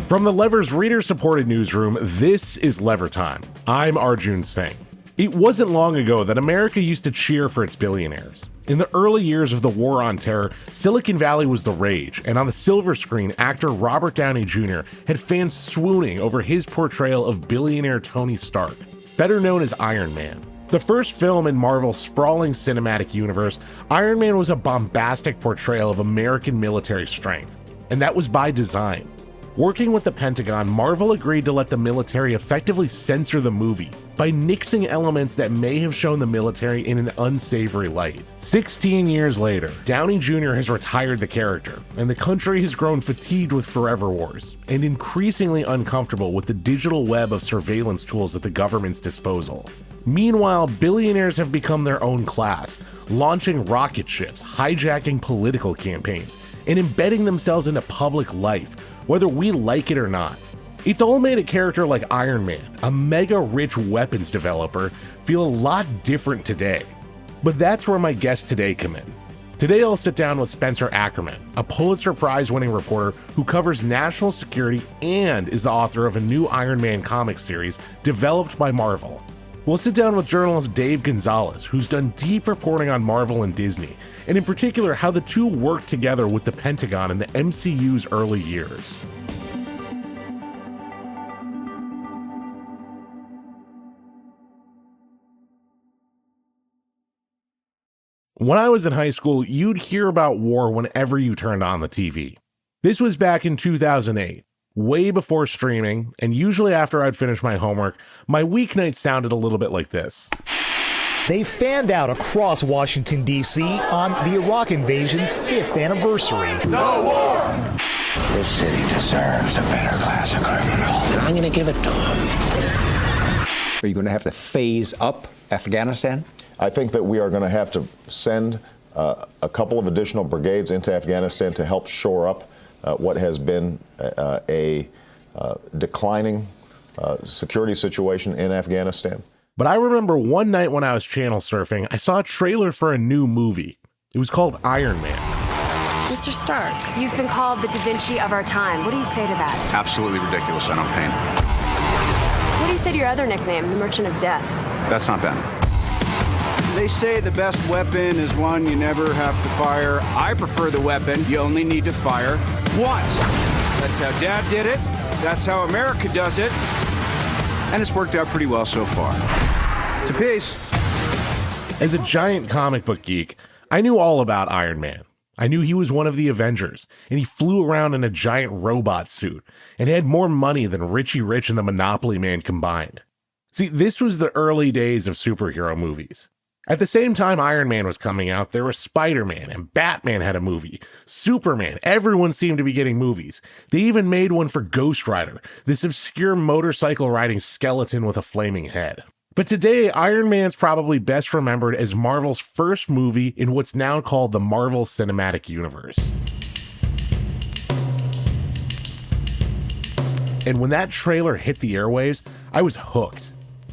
From the Lever's reader-supported newsroom, this is Lever Time. I'm Arjun Singh. It wasn't long ago that America used to cheer for its billionaires. In the early years of the War on Terror, Silicon Valley was the rage, and on the silver screen, actor Robert Downey Jr. had fans swooning over his portrayal of billionaire Tony Stark, better known as Iron Man. The first film in Marvel's sprawling cinematic universe, Iron Man was a bombastic portrayal of American military strength, and that was by design. Working with the Pentagon, Marvel agreed to let the military effectively censor the movie by nixing elements that may have shown the military in an unsavory light. 16 years later, Downey Jr. has retired the character, and the country has grown fatigued with forever wars, and increasingly uncomfortable with the digital web of surveillance tools at the government's disposal. Meanwhile, billionaires have become their own class, launching rocket ships, hijacking political campaigns, and embedding themselves into public life, whether we like it or not. It's all made a character like Iron Man, a mega-rich weapons developer, feel a lot different today. But that's where my guests today come in. Today I'll sit down with Spencer Ackerman, a Pulitzer Prize-winning reporter who covers national security and is the author of a new Iron Man comic series developed by Marvel. We'll sit down with journalist Dave Gonzalez, who's done deep reporting on Marvel and Disney, and in particular how the two worked together with the Pentagon in the MCU's early years. When I was in high school, you'd hear about war whenever you turned on the TV. This was back in 2008. Way before streaming, and usually after I'd finished my homework, my weeknight sounded a little bit like this. They fanned out across Washington, D.C. on the Iraq invasion's 5th anniversary. No war! This city deserves a better class of criminal. I'm going to give it to them. Are you going to have to phase up Afghanistan? I think that we are going to have to send a couple of additional brigades into Afghanistan to help shore up what has been a declining security situation in Afghanistan. But I remember one night when I was channel surfing, I saw a trailer for a new movie. It was called Iron Man. Mr. Stark, you've been called the Da Vinci of our time. What do you say to that? Absolutely ridiculous. I don't paint. What do you say to your other nickname, the Merchant of Death? That's not bad. They say the best weapon is one you never have to fire. I prefer the weapon you only need to fire once. That's how Dad did it. That's how America does it. And it's worked out pretty well so far. To peace. As a giant comic book geek, I knew all about Iron Man. I knew he was one of the Avengers, and he flew around in a giant robot suit, and had more money than Richie Rich and the Monopoly Man combined. See, this was the early days of superhero movies. At the same time Iron Man was coming out, there was Spider-Man, and Batman had a movie. Superman, everyone seemed to be getting movies. They even made one for Ghost Rider, this obscure motorcycle-riding skeleton with a flaming head. But today, Iron Man's probably best remembered as Marvel's first movie in what's now called the Marvel Cinematic Universe. And when that trailer hit the airwaves, I was hooked.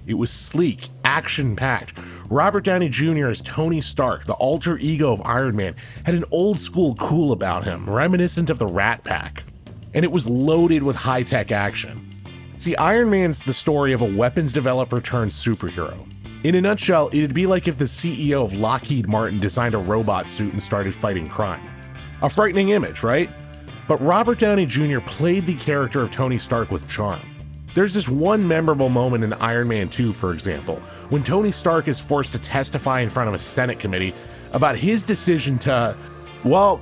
It was sleek, action-packed. Robert Downey Jr. as Tony Stark, the alter ego of Iron Man, had an old-school cool about him, reminiscent of the Rat Pack. And it was loaded with high-tech action. See, Iron Man's the story of a weapons developer turned superhero. In a nutshell, it'd be like if the CEO of Lockheed Martin designed a robot suit and started fighting crime. A frightening image, right? But Robert Downey Jr. played the character of Tony Stark with charm. There's this one memorable moment in Iron Man 2, for example, when Tony Stark is forced to testify in front of a Senate committee about his decision to, well,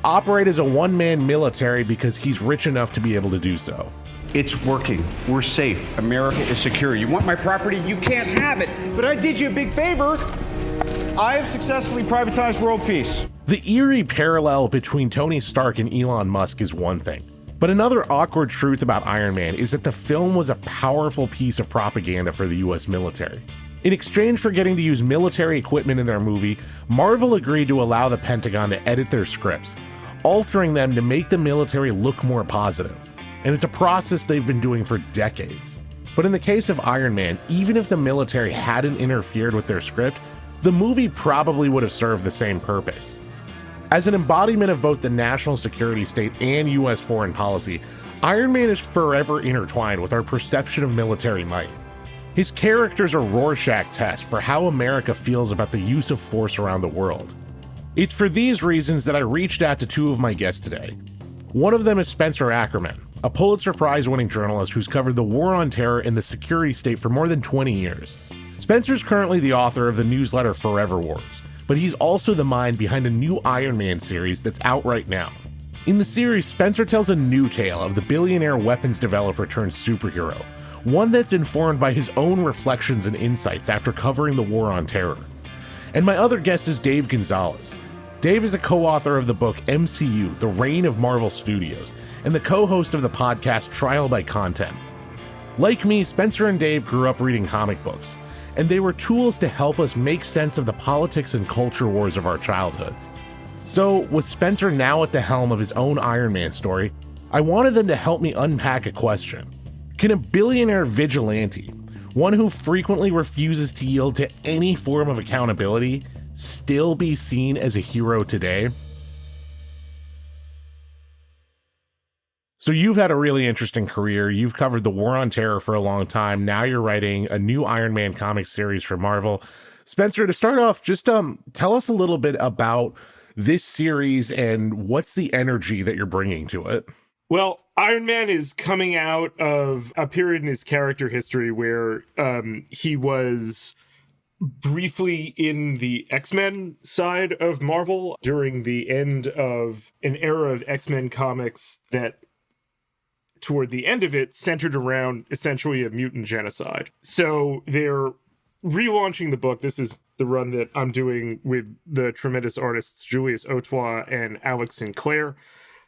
operate as a one-man military because he's rich enough to be able to do so. It's working. We're safe. America is secure. You want my property? You can't have it. But I did you a big favor. I have successfully privatized world peace. The eerie parallel between Tony Stark and Elon Musk is one thing. But another awkward truth about Iron Man is that the film was a powerful piece of propaganda for the US military. In exchange for getting to use military equipment in their movie, Marvel agreed to allow the Pentagon to edit their scripts, altering them to make the military look more positive. And it's a process they've been doing for decades. But in the case of Iron Man, even if the military hadn't interfered with their script, the movie probably would have served the same purpose. As an embodiment of both the national security state and US foreign policy, Iron Man is forever intertwined with our perception of military might. His character's a Rorschach test for how America feels about the use of force around the world. It's for these reasons that I reached out to two of my guests today. One of them is Spencer Ackerman, a Pulitzer Prize-winning journalist who's covered the war on terror and the security state for more than 20 years. Spencer's currently the author of the newsletter Forever Wars, but he's also the mind behind a new Iron Man series that's out right now. In the series, Spencer tells a new tale of the billionaire weapons developer turned superhero, one that's informed by his own reflections and insights after covering the war on terror. And my other guest is Dave Gonzalez. Dave is a co-author of the book MCU, The Reign of Marvel Studios, and the co-host of the podcast Trial by Content. Like me, Spencer and Dave grew up reading comic books, and they were tools to help us make sense of the politics and culture wars of our childhoods. So, with Spencer now at the helm of his own Iron Man story, I wanted them to help me unpack a question. Can a billionaire vigilante, one who frequently refuses to yield to any form of accountability, still be seen as a hero today? So you've had a really interesting career. You've covered the war on terror for a long time. Now you're writing a new Iron Man comic series for Marvel. Spencer, to start off, just tell us a little bit about this series and what's the energy that you're bringing to it. Well, Iron Man is coming out of a period in his character history where he was briefly in the X-Men side of Marvel during the end of an era of X-Men comics that, toward the end of it, centered around essentially a mutant genocide. So they're relaunching the book. This is the run that I'm doing with the tremendous artists Julius Autois and Alex Sinclair.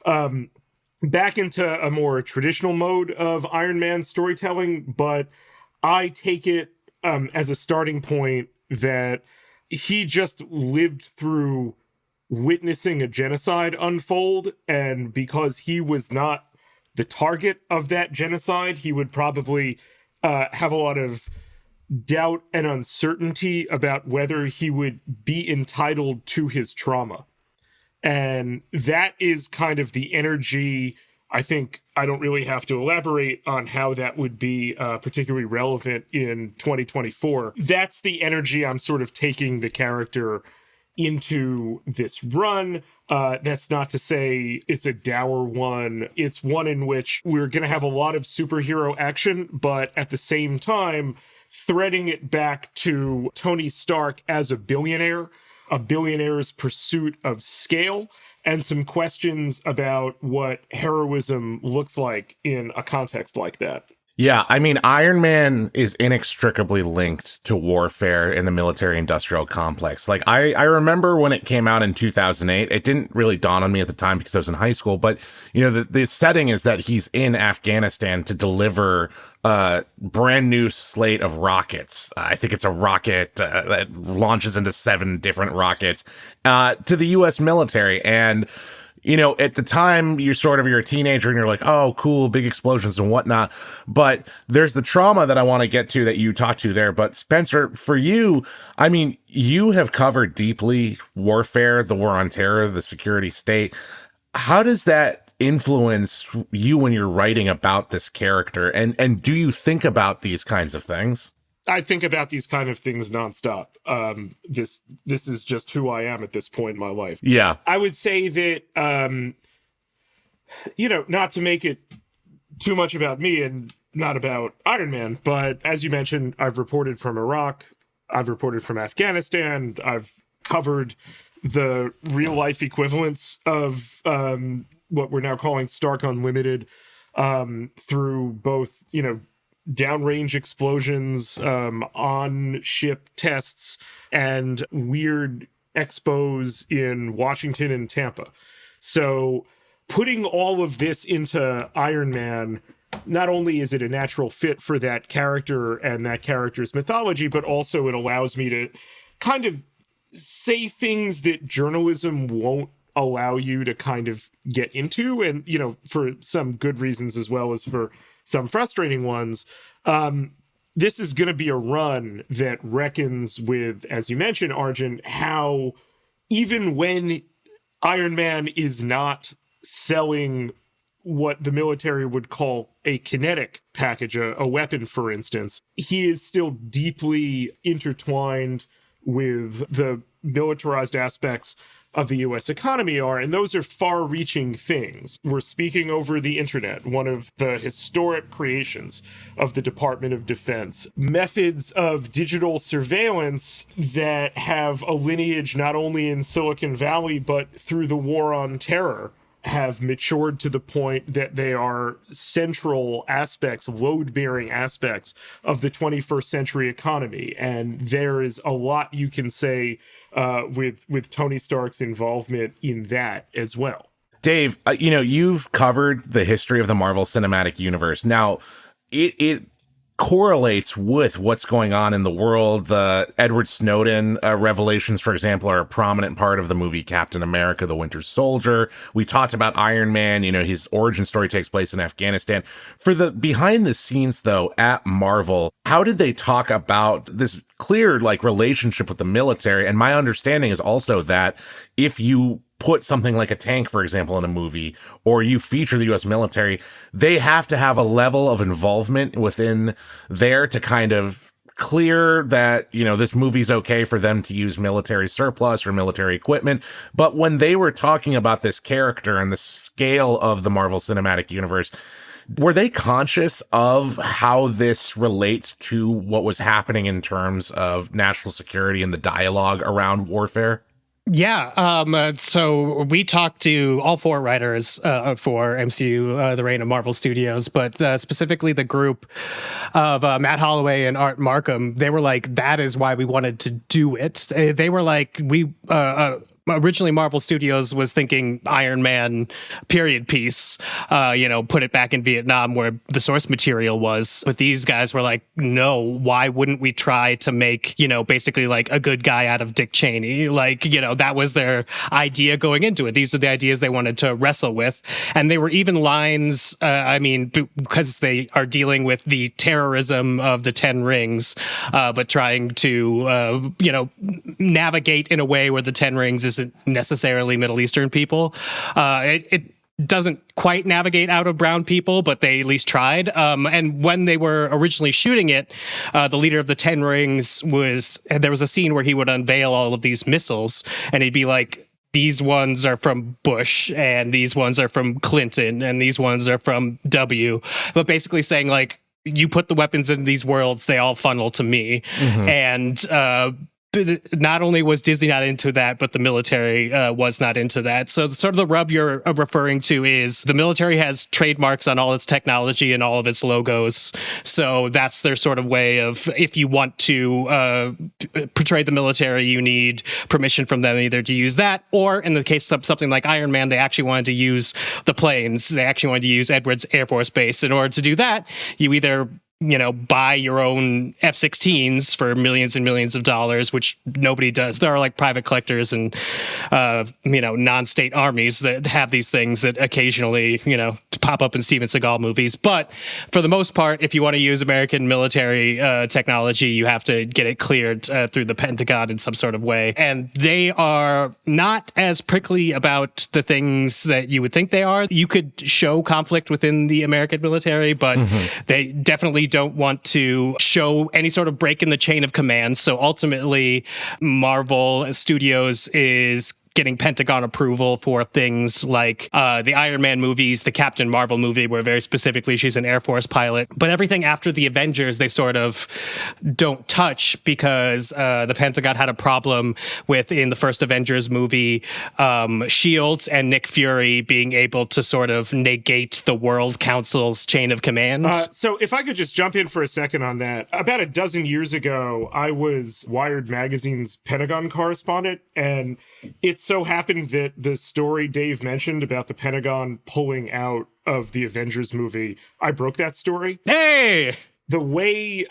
Back into a more traditional mode of Iron Man storytelling, but I take it as a starting point that he just lived through witnessing a genocide unfold, and because he was not the target of that genocide, he would probably have a lot of doubt and uncertainty about whether he would be entitled to his trauma. And that is kind of the energy. I think I don't really have to elaborate on how that would be particularly relevant in 2024. That's the energy I'm sort of taking the character into this run. That's not to say it's a dour one. It's one in which we're going to have a lot of superhero action, but at the same time, threading it back to Tony Stark as a billionaire's pursuit of scale, and some questions about what heroism looks like in a context like that. Yeah, I mean, Iron Man is inextricably linked to warfare in the military-industrial complex. Like, I remember when it came out in 2008, it didn't really dawn on me at the time because I was in high school, but, you know, the setting is that he's in Afghanistan to deliver a brand new slate of rockets. I think it's a rocket that launches into 7 different rockets to the U.S. military. And, you know, at the time, you're a teenager and you're like, oh, cool, big explosions and whatnot. But there's the trauma that I want to get to that you talked to there. But Spencer, for you, I mean, you have covered deeply warfare, the war on terror, the security state. How does that influence you when you're writing about this character? And do you think about these kinds of things? I think about these kind of things nonstop. This is just who I am at this point in my life. Yeah. I would say that, you know, not to make it too much about me and not about Iron Man, but as you mentioned, I've reported from Iraq. I've reported from Afghanistan. I've covered the real life equivalents of what we're now calling Stark Unlimited through both, you know, downrange explosions, on ship tests, and weird expos in Washington and Tampa. So putting all of this into Iron Man, not only is it a natural fit for that character and that character's mythology, but also it allows me to kind of say things that journalism won't allow you to kind of get into, and, you know, for some good reasons as well as for some frustrating ones. This is going to be a run that reckons with, as you mentioned, Arjun, how even when Iron Man is not selling what the military would call a kinetic package, a weapon, for instance, he is still deeply intertwined with the militarized aspects of the US economy are, and those are far-reaching things. We're speaking over the internet, one of the historic creations of the Department of Defense. Methods of digital surveillance that have a lineage not only in Silicon Valley, but through the War on Terror, have matured to the point that they are central aspects, load-bearing aspects of the 21st century economy. And there is a lot you can say with Tony Stark's involvement in that as well. Dave, you've covered the history of the Marvel Cinematic Universe. Now, it correlates with what's going on in the world. The Edward Snowden revelations, for example, are a prominent part of the movie Captain America, the Winter Soldier. We talked about Iron Man, his origin story takes place in Afghanistan. For the behind the scenes, though, at Marvel, how did they talk about this clear, relationship with the military? And my understanding is also that if you put something like a tank, for example, in a movie, or you feature the U.S. military, they have to have a level of involvement within there to kind of clear that, this movie's okay for them to use military surplus or military equipment. But when they were talking about this character and the scale of the Marvel Cinematic Universe, were they conscious of how this relates to what was happening in terms of national security and the dialogue around warfare? Yeah. So we talked to all four writers for MCU, The Reign of Marvel Studios, but specifically the group of Matt Holloway and Art Markham. They were like, that is why we wanted to do it. They were like, originally Marvel Studios was thinking Iron Man period piece, put it back in Vietnam where the source material was. But these guys were like, no, why wouldn't we try to make, basically like a good guy out of Dick Cheney? That was their idea going into it. These are the ideas they wanted to wrestle with. And they were even lines, because they are dealing with the terrorism of the Ten Rings, but trying to, navigate in a way where the Ten Rings isn't necessarily Middle Eastern people. It doesn't quite navigate out of brown people, but they at least tried. And when they were originally shooting it, the leader of the Ten Rings there was a scene where he would unveil all of these missiles, and he'd be like, these ones are from Bush, and these ones are from Clinton, and these ones are from W. But basically saying, like, you put the weapons in these worlds, they all funnel to me. Mm-hmm. And not only was Disney not into that, but the military was not into that. So sort of the rub you're referring to is the military has trademarks on all its technology and all of its logos. So that's their sort of way of, if you want to portray the military, you need permission from them either to use that, or in the case of something like Iron Man, they actually wanted to use the planes. They actually wanted to use Edwards Air Force Base. In order to do that, you either buy your own F-16s for millions and millions of dollars, which nobody does. There are like private collectors and, non-state armies that have these things that occasionally, pop up in Steven Seagal movies. But for the most part, if you want to use American military technology, you have to get it cleared through the Pentagon in some sort of way. And they are not as prickly about the things that you would think they are. You could show conflict within the American military, but they definitely don't want to show any sort of break in the chain of command. So ultimately, Marvel Studios is getting Pentagon approval for things like the Iron Man movies, the Captain Marvel movie, where very specifically she's an Air Force pilot. But everything after the Avengers, they sort of don't touch because the Pentagon had a problem with, in the first Avengers movie, SHIELD and Nick Fury being able to sort of negate the World Council's chain of command. So if I could just jump in for a second on that. About a dozen years ago, I was Wired Magazine's Pentagon correspondent, and it so happened that the story Dave mentioned about the Pentagon pulling out of the Avengers movie, I broke that story. Hey! The way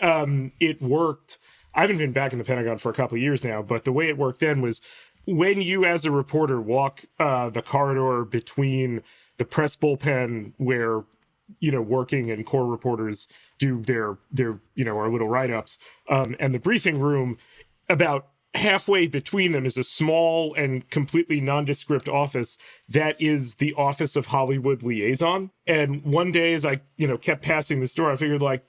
it worked, I haven't been back in the Pentagon for a couple of years now, but the way it worked then was when you as a reporter walk the corridor between the press bullpen where working and core reporters do their our little write-ups, and the briefing room, about halfway between them is a small and completely nondescript office that is the Office of Hollywood Liaison. And one day, as I, kept passing this door, I figured, like,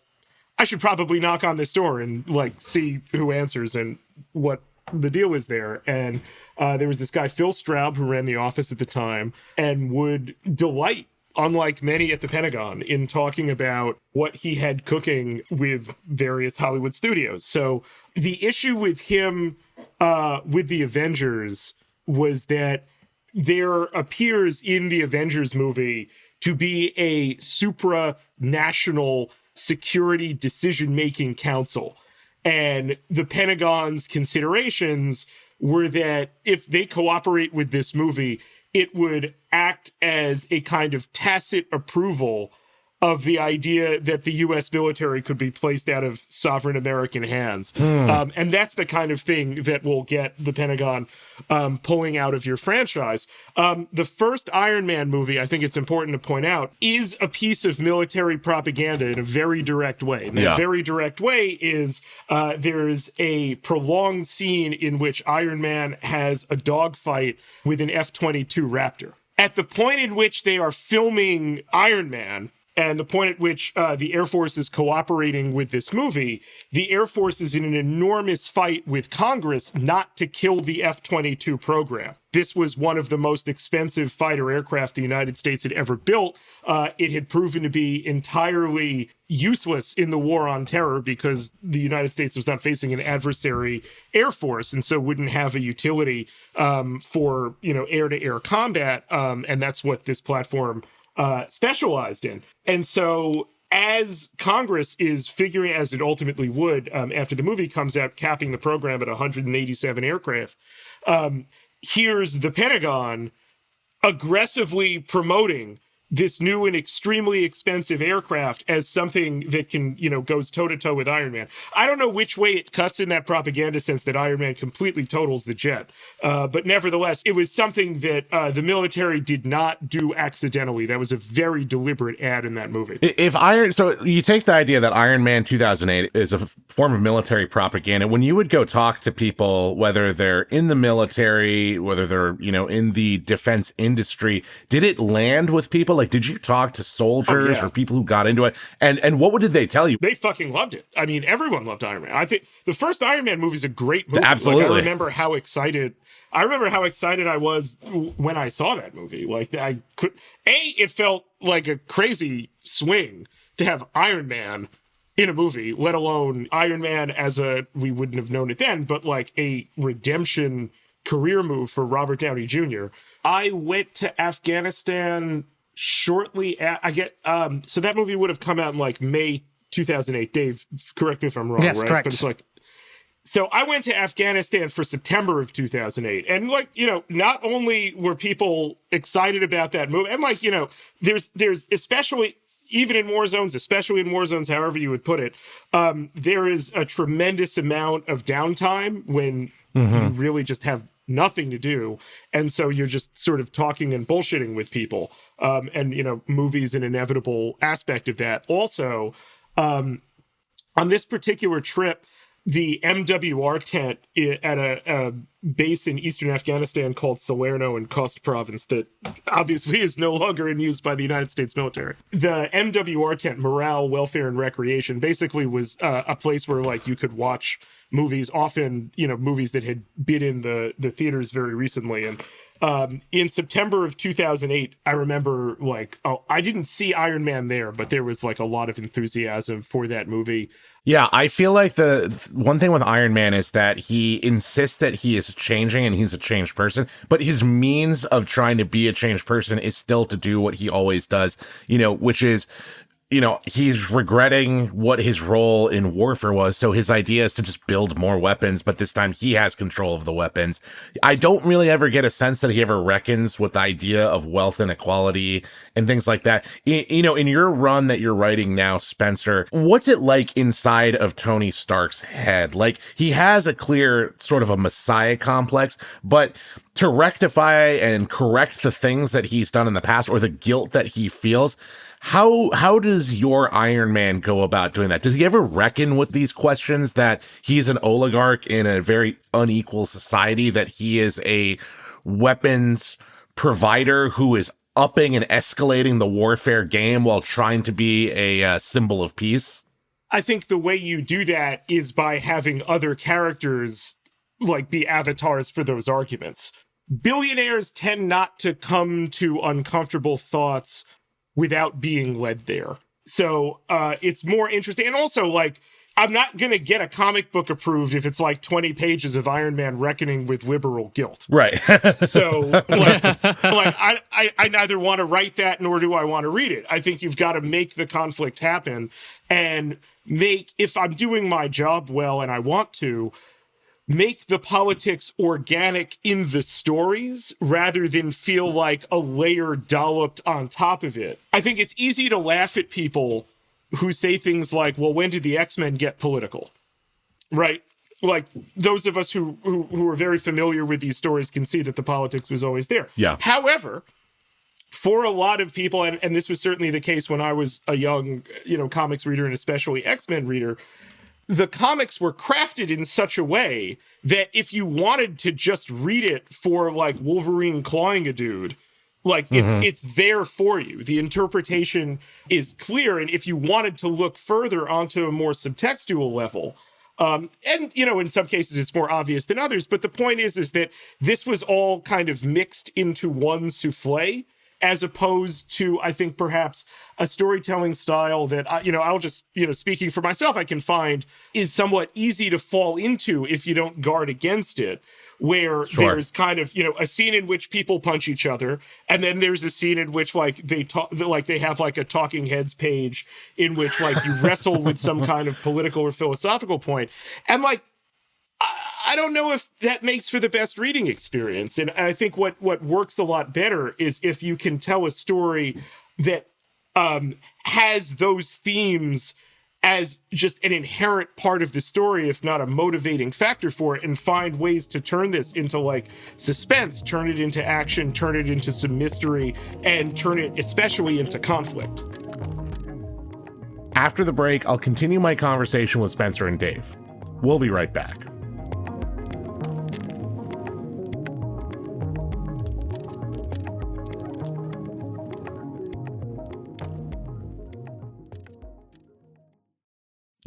I should probably knock on this door and, like, see who answers and what the deal is there. And there was this guy, Phil Straub, who ran the office at the time and would delight, unlike many at the Pentagon, in talking about what he had cooking with various Hollywood studios. So the issue with him with the Avengers was that there appears in the Avengers movie to be a supranational security decision-making council. And the Pentagon's considerations were that if they cooperate with this movie, it would act as a kind of tacit approval of the idea that the U.S. military could be placed out of sovereign American hands. And that's the kind of thing that will get the Pentagon pulling out of your franchise. The first Iron Man movie, I think it's important to point out, is a piece of military propaganda in a very direct way. And that very direct way is there's a prolonged scene in which Iron Man has a dogfight with an F-22 Raptor. At the point in which they are filming Iron Man, and the point at which the Air Force is cooperating with this movie, the Air Force is in an enormous fight with Congress not to kill the F-22 program. This was one of the most expensive fighter aircraft the United States had ever built. It had proven to be entirely useless in the war on terror because the United States was not facing an adversary air force and so wouldn't have a utility for, air-to-air combat. And that's what this platform specialized in. And so as Congress is figuring, as it ultimately would after the movie comes out, capping the program at 187 aircraft, here's the Pentagon aggressively promoting this new and extremely expensive aircraft as something that can, goes toe-to-toe with Iron Man. I don't know which way it cuts in that propaganda sense that Iron Man completely totals the jet. But nevertheless, it was something that the military did not do accidentally. That was a very deliberate ad in that movie. So you take the idea that Iron Man 2008 is a form of military propaganda. When you would go talk to people, whether they're in the military, whether they're, in the defense industry, did it land with people? Like, did you talk to soldiers or people who got into it? And what did they tell you? They fucking loved it. I mean, everyone loved Iron Man. I think the first Iron Man movie is a great movie. Absolutely. Like, I remember how excited I was when I saw that movie. Like, it felt like a crazy swing to have Iron Man in a movie, let alone Iron Man we wouldn't have known it then, but like a redemption career move for Robert Downey Jr. I went to Afghanistan shortly so that movie would have come out in like May 2008. Dave, correct me if I'm wrong. Yes, right? correct. But it's like, so I went to Afghanistan for September of 2008, and like, not only were people excited about that movie, and like, there's especially even in war zones, however you would put it, there is a tremendous amount of downtime when you really just have nothing to do, and so you're just sort of talking and bullshitting with people, and movies an inevitable aspect of that. Also, on this particular trip, the MWR tent at a base in eastern Afghanistan called Salerno in Khost province that obviously is no longer in use by the United States military. The MWR tent, Morale, Welfare, and Recreation, basically was a place where like you could watch movies, often, movies that had been in the theaters very recently. And in September of 2008, I remember I didn't see Iron Man there, but there was like a lot of enthusiasm for that movie. Yeah, I feel like the one thing with Iron Man is that he insists that he is changing and he's a changed person, but his means of trying to be a changed person is still to do what he always does, which is, he's regretting what his role in warfare was. So his idea is to just build more weapons, but this time he has control of the weapons. I don't really ever get a sense that he ever reckons with the idea of wealth and equality and things like that. In your run that you're writing now, Spencer, what's it like inside of Tony Stark's head? Like, he has a clear sort of a messiah complex, but to rectify and correct the things that he's done in the past or the guilt that he feels. How does your Iron Man go about doing that? Does he ever reckon with these questions that he's an oligarch in a very unequal society, that he is a weapons provider who is upping and escalating the warfare game while trying to be a symbol of peace? I think the way you do that is by having other characters like be avatars for those arguments. Billionaires tend not to come to uncomfortable thoughts without being led there. So it's more interesting. And also, like, I'm not going to get a comic book approved if it's like 20 pages of Iron Man reckoning with liberal guilt. Right. So I neither want to write that nor do I want to read it. I think you've got to make the conflict happen and if I'm doing my job well and I want to, make the politics organic in the stories rather than feel like a layer dolloped on top of it. I think it's easy to laugh at people who say things like, well, when did the X-Men get political? Right? Like, those of us who are very familiar with these stories can see that the politics was always there. Yeah. However, for a lot of people, and this was certainly the case when I was a young, comics reader and especially X-Men reader, the comics were crafted in such a way that if you wanted to just read it for like Wolverine clawing a dude, like it's there for you. The interpretation is clear. And if you wanted to look further onto a more subtextual level, and in some cases it's more obvious than others, but the point is that this was all kind of mixed into one souffle, as opposed to, I think, perhaps a storytelling style that, I'll just, speaking for myself, I can find is somewhat easy to fall into if you don't guard against it, where there's kind of, a scene in which people punch each other, and then there's a scene in which, like, they have, like, a Talking Heads page in which, like, you wrestle with some kind of political or philosophical point. And, like, I don't know if that makes for the best reading experience. And I think what works a lot better is if you can tell a story that has those themes as just an inherent part of the story, if not a motivating factor for it, and find ways to turn this into like suspense, turn it into action, turn it into some mystery, and turn it especially into conflict. After the break, I'll continue my conversation with Spencer and Dave. We'll be right back.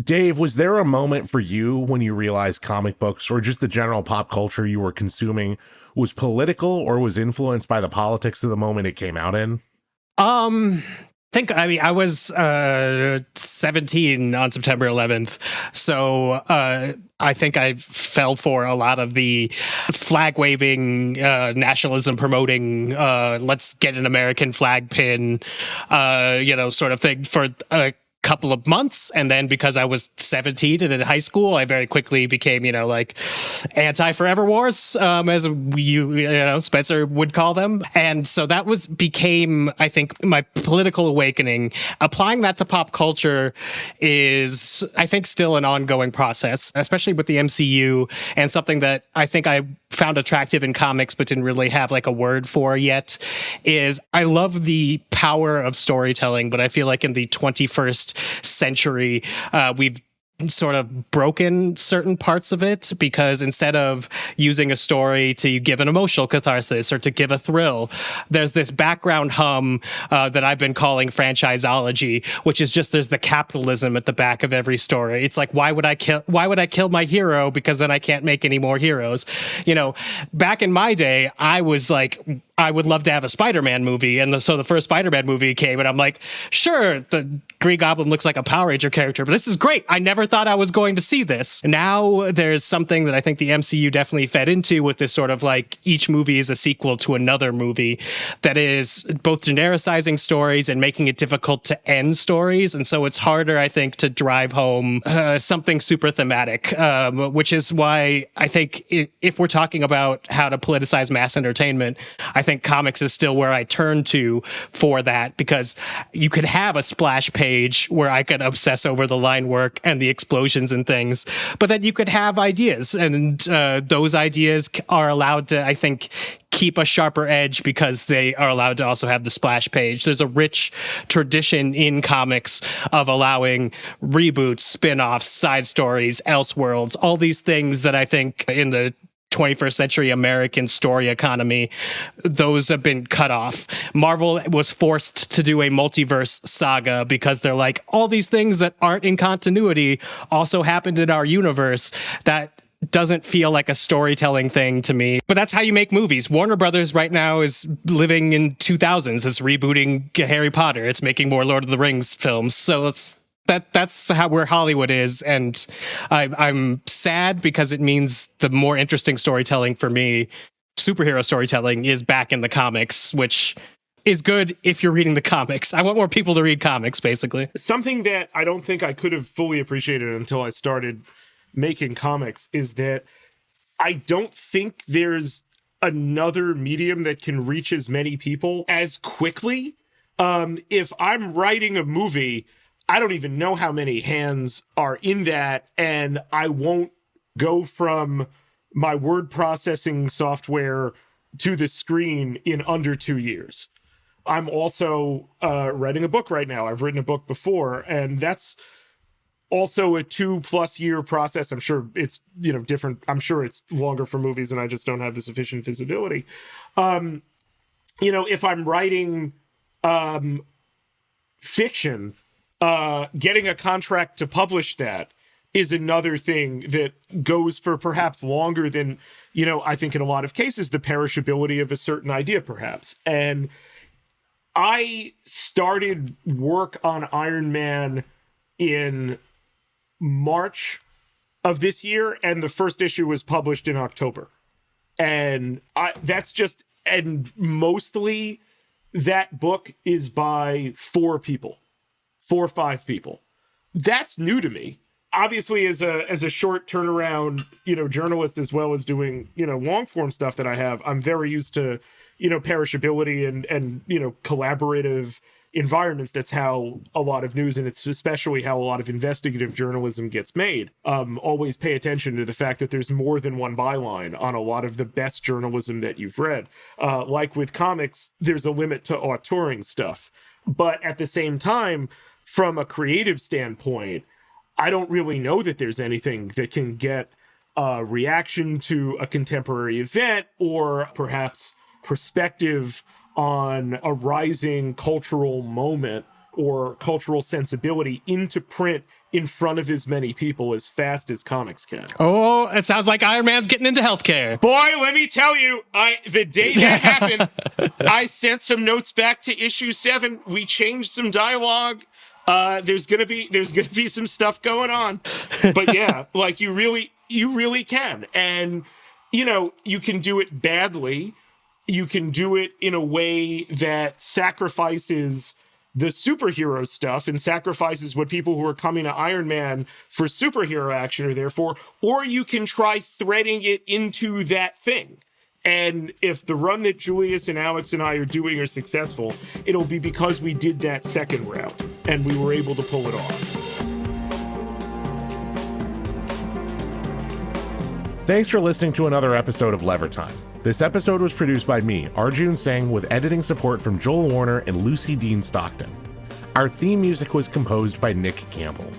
Dave, was there a moment for you when you realized comic books or just the general pop culture you were consuming was political or was influenced by the politics of the moment it came out in? I was 17 on September 11th, so I think I fell for a lot of the flag-waving, nationalism promoting, let's get an American flag pin, sort of thing for a couple of months. And then because I was 17 and in high school, I very quickly became, anti-forever wars, as Spencer would call them. And so that became, I think, my political awakening. Applying that to pop culture is, I think, still an ongoing process, especially with the MCU, and something that I think I found attractive in comics but didn't really have like a word for yet, is I love the power of storytelling, but I feel like in the 21st century, we've sort of broken certain parts of it, because instead of using a story to give an emotional catharsis or to give a thrill, there's this background hum that I've been calling franchiseology, which is just there's the capitalism at the back of every story. It's like, why would I kill my hero, because then I can't make any more heroes? Back in my day, I was like, I would love to have a Spider-Man movie. And so the first Spider-Man movie came, and I'm like, sure, the Green Goblin looks like a Power Ranger character, but this is great. I never thought I was going to see this. Now there's something that I think the MCU definitely fed into with this sort of like each movie is a sequel to another movie, that is both genericizing stories and making it difficult to end stories. And so it's harder, I think, to drive home something super thematic, which is why I think if we're talking about how to politicize mass entertainment, I think comics is still where I turn to for that, because you could have a splash page where I could obsess over the line work and the explosions and things, but that you could have ideas, and those ideas are allowed to, I think, keep a sharper edge because they are allowed to also have the splash page. There's a rich tradition in comics of allowing reboots, spin-offs, side stories, Elseworlds, all these things that I think in the 21st century American story economy, those have been cut off. Marvel was forced to do a multiverse saga because they're like, all these things that aren't in continuity also happened in our universe. That doesn't feel like a storytelling thing to me, but that's how you make movies. Warner Brothers right now is living in 2000s. It's rebooting Harry Potter. It's making more Lord of the Rings films. So that's how where Hollywood is, and I'm sad because it means the more interesting storytelling for me, superhero storytelling, is back in the comics, which is good if you're reading the comics. I want more people to read comics, basically. Something that I don't think I could have fully appreciated until I started making comics is that I don't think there's another medium that can reach as many people as quickly. If I'm writing a movie, I don't even know how many hands are in that, and I won't go from my word processing software to the screen in under 2 years. I'm also writing a book right now. I've written a book before, and that's also a 2+ year process. I'm sure it's, different. I'm sure it's longer for movies, and I just don't have the sufficient visibility. If I'm writing fiction, getting a contract to publish that is another thing that goes for perhaps longer than, I think in a lot of cases, the perishability of a certain idea, perhaps. And I started work on Iron Man in March of this year, and the first issue was published in October. And mostly that book is by 4 or 5 people. That's new to me. Obviously, as a short turnaround, journalist, as well as doing, long form stuff that I have, I'm very used to, perishability and collaborative environments. That's how a lot of news, and it's especially how a lot of investigative journalism gets made. Always pay attention to the fact that there's more than one byline on a lot of the best journalism that you've read. Like with comics, there's a limit to auteuring stuff. But at the same time, from a creative standpoint, I don't really know that there's anything that can get a reaction to a contemporary event, or perhaps perspective on a rising cultural moment or cultural sensibility into print in front of as many people as fast as comics can. Oh, it sounds like Iron Man's getting into healthcare. Boy, let me tell you, the day that happened, I sent some notes back to issue 7. We changed some dialogue. There's gonna be some stuff going on, but yeah, like you really can, and you can do it badly. You can do it in a way that sacrifices the superhero stuff and sacrifices what people who are coming to Iron Man for superhero action are there for, or you can try threading it into that thing. And if the run that Julius and Alex and I are doing are successful, it'll be because we did that second route and we were able to pull it off. Thanks for listening to another episode of Lever Time. This episode was produced by me, Arjun Singh, with editing support from Joel Warner and Lucy Dean Stockton. Our theme music was composed by Nick Campbell.